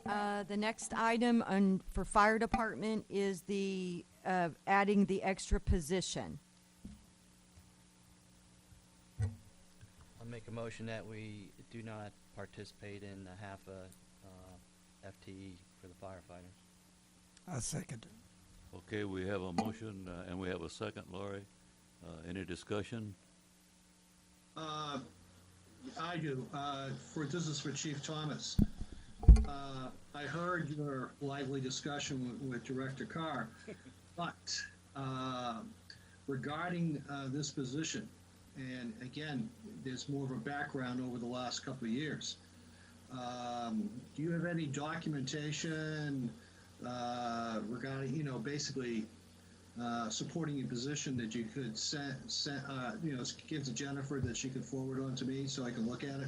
The next item for fire department is the, adding the extra position. I'll make a motion that we do not participate in the half a FTE for the firefighters. I second it. Okay, we have a motion, and we have a second, Laurie. Any discussion? I do. This is for Chief Thomas. I heard your lively discussion with Director Carr, but regarding this position, and again, there's more of a background over the last couple of years. Do you have any documentation regarding, basically supporting your position that you could give to Jennifer that she could forward on to me so I can look at it?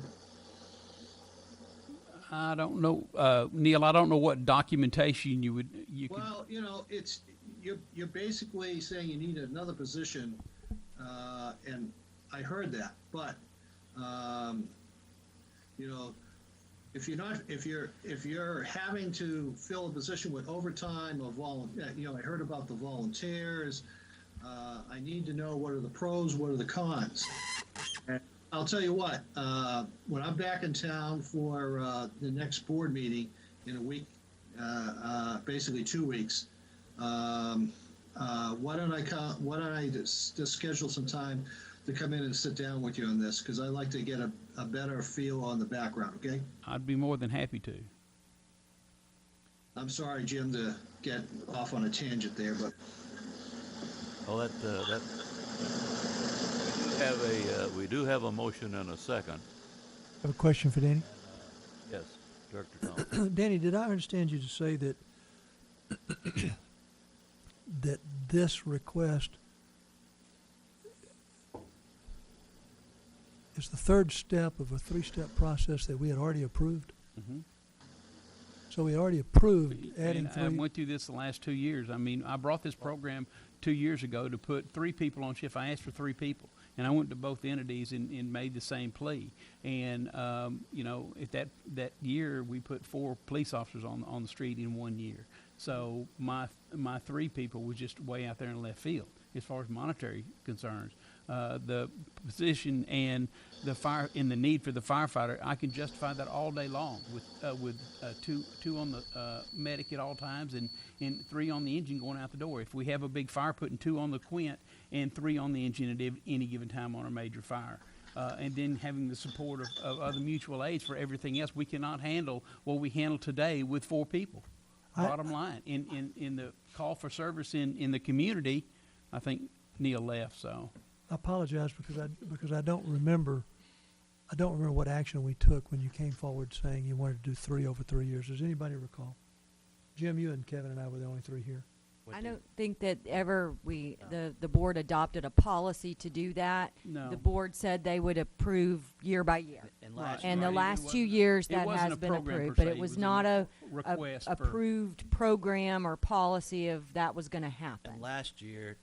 I don't know, Neil. I don't know what documentation you could. Well, it's you're basically saying you need another position, and I heard that, but if you're having to fill a position with overtime or I heard about the volunteers. I need to know what are the pros, what are the cons. And I'll tell you what, when I'm back in town for the next board meeting in a week, basically 2 weeks, why don't I just schedule some time to come in and sit down with you on this, because I'd like to get a better feel on the background, okay? I'd be more than happy to. I'm sorry, Jim, to get off on a tangent there, but Well, we do have a motion and a second. I have a question for Danny. Yes, Director Thomas. Danny, did I understand you to say that that this request is the third step of a three-step process that we had already approved? Mm-hmm. So we already approved adding And I three. went through this the last 2 years. I mean, I brought this program 2 years ago to put 3 people on shift. I asked for 3 people, and I went to both entities and made the same plea. And if that year we put 4 police officers on the street in 1 year. So my 3 people was just way out there in left field as far as monetary concerns. The position and the need for the firefighter, I can justify that all day long with two on the medic at all times and 3 on the engine going out the door. If we have a big fire, putting 2 on the quint and 3 on the engine at any given time on a major fire. And then having the support of other mutual aids for everything else. We cannot handle what we handle today with 4 people. Bottom line, in the call for service in the community, I think Neil left, so. I apologize because I don't remember what action we took when you came forward saying you wanted to do 3 over 3 years. Does anybody recall? Jim, you and Kevin and I were the only 3 here. I don't think that ever the board adopted a policy to do that. No. The board said they would approve year by year. And Right. last And the Right. last It 2 wasn't- years it that wasn't has a been program per approved, but se. it was a not a request for- approved program or policy of that was going to happen. And last year,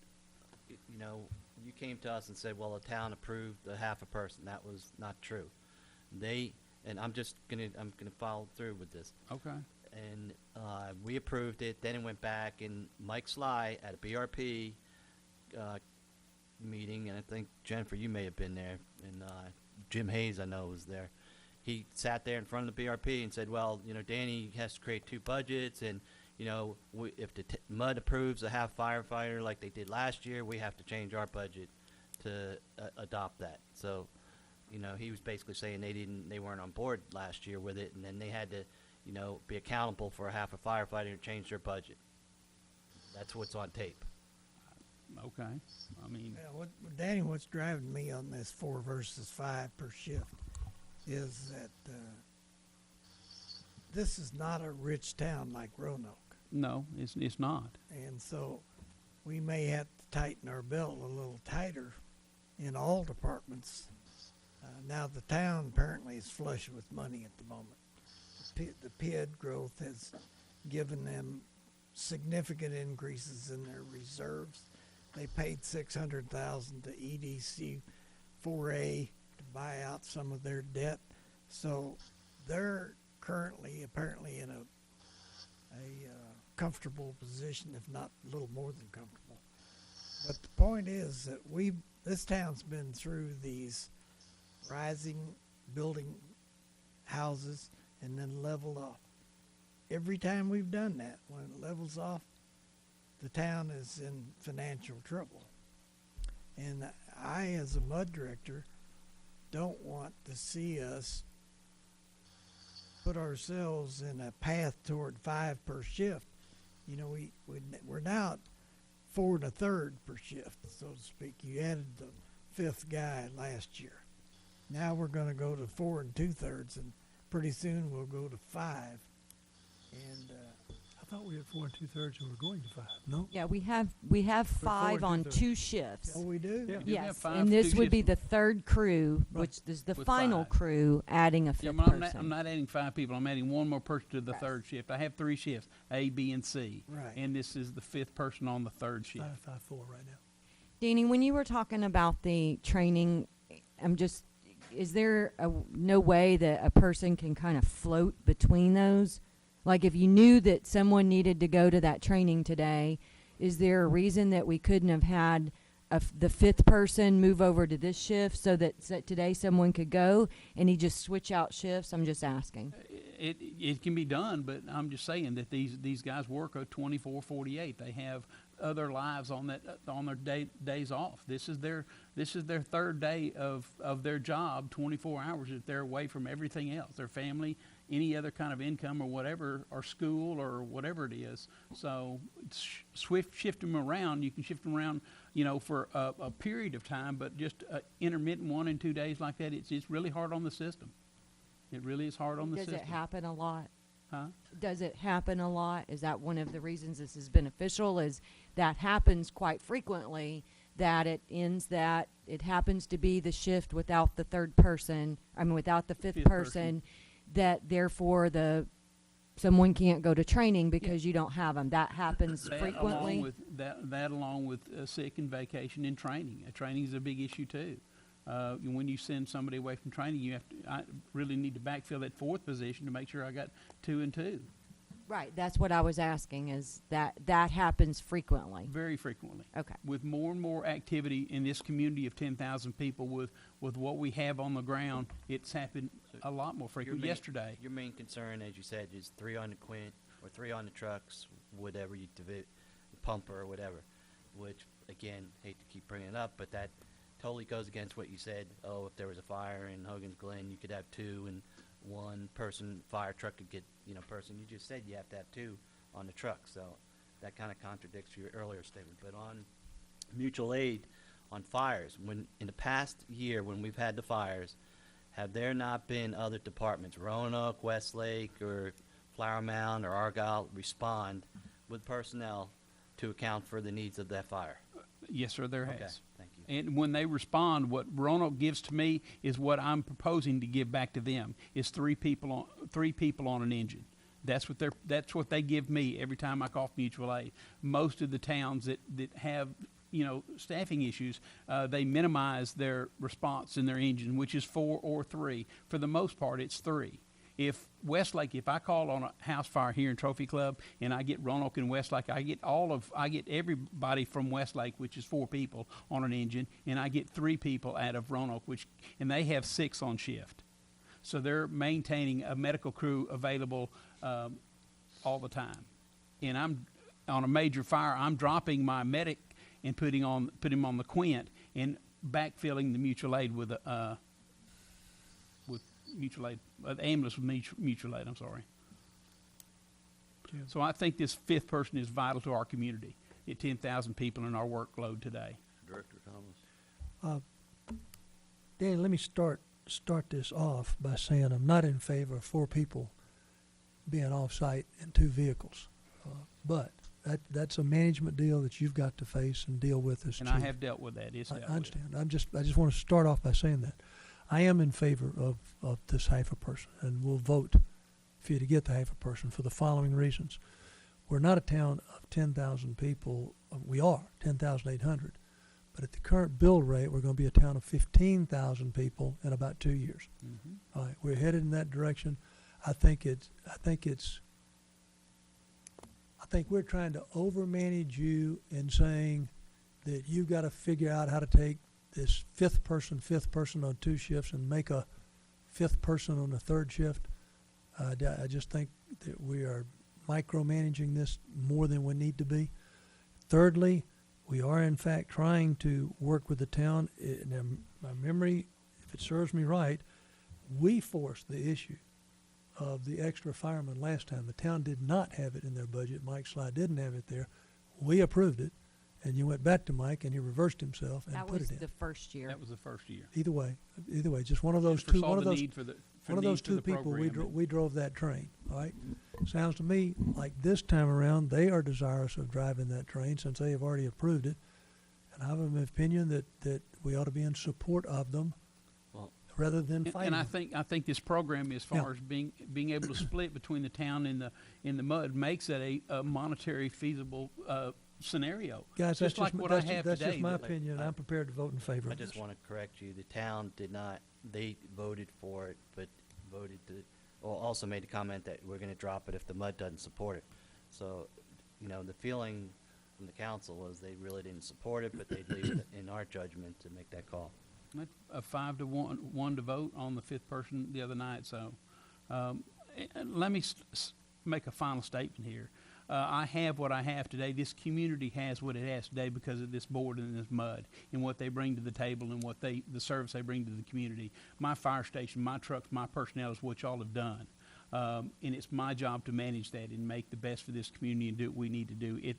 you came to us and said, well, the town approved a half a person. That was not true. And I'm gonna follow through with this. Okay. And we approved it. Then it went back, and Mike Sly at a BRP meeting, and I think Jennifer, you may have been there, and Jim Hayes, I know, was there. He sat there in front of the BRP and said, well, Danny has to create 2 budgets, and if the MUD approves a half firefighter like they did last year, we have to change our budget to adopt that. So, he was basically saying they weren't on board last year with it, and then they had to, be accountable for a half a firefighter and change their budget. That's what's on tape. Okay. I mean, Yeah, Danny, what's driving me on this 4 versus 5 per shift is that this is not a rich town like Roanoke. no, it's not. And so we may have to tighten our belt a little tighter in all departments. Now the town apparently is flush with money at the moment. The PID growth has given them significant increases in their reserves. They paid $600,000 to EDC 4A to buy out some of their debt. So they're currently apparently in a comfortable position, if not a little more than comfortable. But the point is that this town's been through these rising, building houses and then leveled off. Every time we've done that, when it levels off, the town is in financial trouble. And I, as a MUD director, don't want to see us put ourselves in a path toward 5 per shift. You know, we're now at 4 1/3 per shift, so to speak. You added the 5th guy last year. Now we're going to go to 4 2/3, and pretty soon we'll go to 5. And I thought we had 4 2/3 and we're going to 5. No? Yeah, we have 5 on 2 shifts. oh, we do. Yeah. we have Yes, 5 and this two would be shifts. the third crew, Right. which is the With final 5. crew adding a Yeah, fifth but person. I'm not adding 5 people. I'm adding one more person to the Right. third shift. I have 3 shifts, A, B, and C. Right. And this is the 5th person on the third shift. 5-5-4 right now. Danny, when you were talking about the training, is there no way that a person can kind of float between those? Like if you knew that someone needed to go to that training today, is there a reason that we couldn't have had the 5th person move over to this shift so that today someone could go and he just switch out shifts? I'm just asking. It can be done, but I'm just saying that these guys work a 24/48. They have other lives on their days off. This is their third day of their job, 24 hours that they're away from everything else, their family, any other kind of income or whatever, or school or whatever it is. So shift them around. You can shift them around, for a period of time, but just intermittent 1 and 2 days like that, it's really hard on the system. It really is hard on the system. Does it happen a lot? Huh? Does it happen a lot? Is that one of the reasons this is beneficial? Is that happens quite frequently, that it happens to be the shift without the third person, without the fifth Fifth person, that therefore someone can't go to training because you don't have them. That happens That frequently. along with that along with sick and vacation and training. Training is a big issue too. When you send somebody away from training, I really need to backfill that 4th position to make sure I got 2 and 2. Right. That's what I was asking. Is that happens frequently? Very frequently. Okay. With more and more activity in this community of 10,000 people, with what we have on the ground, it's happened a lot more frequently. Yesterday. Your main concern, as you said, is 3 on the quint or 3 on the trucks, whatever you pumper or whatever. Which again, hate to keep bringing it up, but that totally goes against what you said. Oh, if there was a fire in Hogan's Glen, you could have 2 and 1 person fire truck could get person. You just said you have to have 2 on the truck, so that kind of contradicts your earlier statement. But on mutual aid, on fires, when in the past year when we've had the fires, have there not been other departments, Roanoke, Westlake, or Flower Mound, or Argyle, respond with personnel to account for the needs of that fire? Yes, sir, there Okay, has. thank you. And when they respond, what Roanoke gives to me is what I'm proposing to give back to them. Is 3 people on an engine. That's what they give me every time I call mutual aid. Most of the towns that have staffing issues, they minimize their response in their engine, which is 4 or 3. For the most part, it's 3. If Westlake, if I call on a house fire here in Trophy Club and I get Roanoke and Westlake, I get everybody from Westlake, which is 4 people on an engine, and I get 3 people out of Roanoke, and they have 6 on shift. So they're maintaining a medical crew available all the time. And I'm on a major fire, I'm dropping my medic and put him on the quint and backfilling the mutual aid with mutual aid, the ambulance with mutual aid. I'm sorry. Jim. So I think this 5th person is vital to our community. At 10,000 people in our workload today. Director Thomas. Danny, let me start this off by saying I'm not in favor of 4 people being off-site in 2 vehicles. But that's a management deal that you've got to face and deal with as And chief. I have dealt with that. It's I dealt with. understand. I just want to start off by saying that. I am in favor of this half a person, and we'll vote for you to get the half a person for the following reasons. We're not a town of 10,000 people. We are 10,800. But at the current build rate, we're going to be a town of 15,000 people in about 2 years. Mhm. All right, we're headed in that direction. I think it's think we're trying to overmanage you and saying that you've got to figure out how to take this fifth person on 2 shifts and make a 5th person on the 3rd shift. I just think that we are micromanaging this more than we need to be. Thirdly, we are in fact trying to work with the town. Now, my memory, if it serves me right, we forced the issue of the extra firemen last time. The town did not have it in their budget. Mike Sly didn't have it there. We approved it, and you went back to Mike, and he reversed himself and That put was it in. the first year. That was the first year. Either way, just one of those two. Foresaw One of the those. need for the- for One of need those for the two people. program. We drove that train. All right. Sounds to me like this time around they are desirous of driving that train since they have already approved it, and I have an opinion that we ought to be in support of them, Well, rather than fighting. And I them. think this program, as Yeah. far as being able to split between the town and the mud, makes it a monetary feasible scenario. Guys, just like what I have that's today. just my that- opinion. I'm prepared to vote in favor I of this. just want to correct you. The town did not, they voted for it, but voted to, well, also made the comment that we're going to drop it if the mud doesn't support it. So, you know, the feeling from the council was they really didn't support it, but they'd leave it in our judgment to make that call. A 5-1 to vote on the 5th person the other night. So, and let me make a final statement here. I have what I have today. This community has what it has today because of this board and this mud and what they bring to the table and what the service they bring to the community. My fire station, my trucks, my personnel is what y'all have done. And it's my job to manage that and make the best for this community and do what we need to do at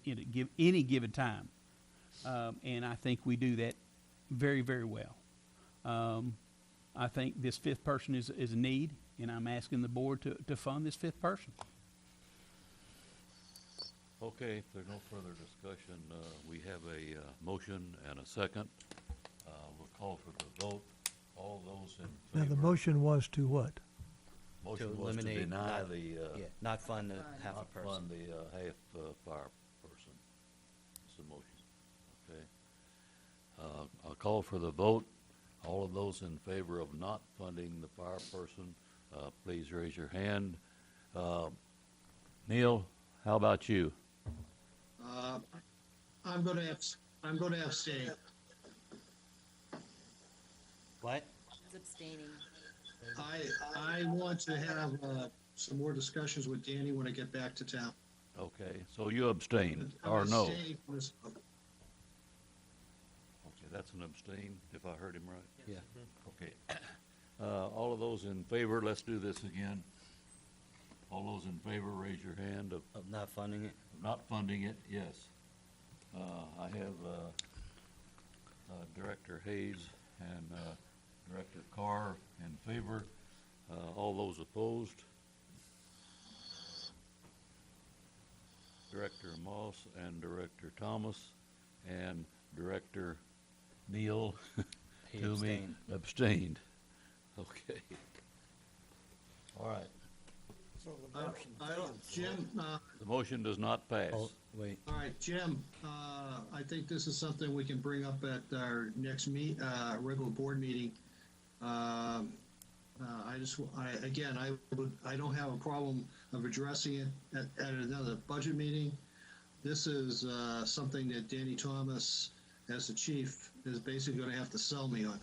any given time. And I think we do that very, very well. I think this 5th person is a need, and I'm asking the board to fund this 5th person. Okay, if there's no further discussion, we have a motion and a second. We'll call for the vote. All those in Now, favor? the motion was to what? Motion To was to eliminate, deny not- the, Yeah, not fund the half a not person. fund the half fire person. That's the motion. Okay. I'll call for the vote. All of those in favor of not funding the fire person, please raise your hand. Neil, how about you? I'm going to abstain. What? Abstaining. I want to have some more discussions with Danny when I get back to town. Okay, so you abstain, I'm or no? abstaining from this vote. Okay, that's an abstain, if I heard him right. Yeah. Okay. All of those in favor, let's do this again. All those in favor, raise your hand of Of not funding it? not funding it, yes. I have Director Hayes and Director Carr in favor. All those opposed? Director Moss and Director Thomas and Director Neal He Toomey abstained. abstained. Okay. All right. So the motion fails. Jim, The motion does not pass. Oh, wait. all right, Jim, I think this is something we can bring up at our next regular board meeting. I don't have a problem of addressing it at another budget meeting. This is something that Danny Thomas, as the chief, is basically going to have to sell me on.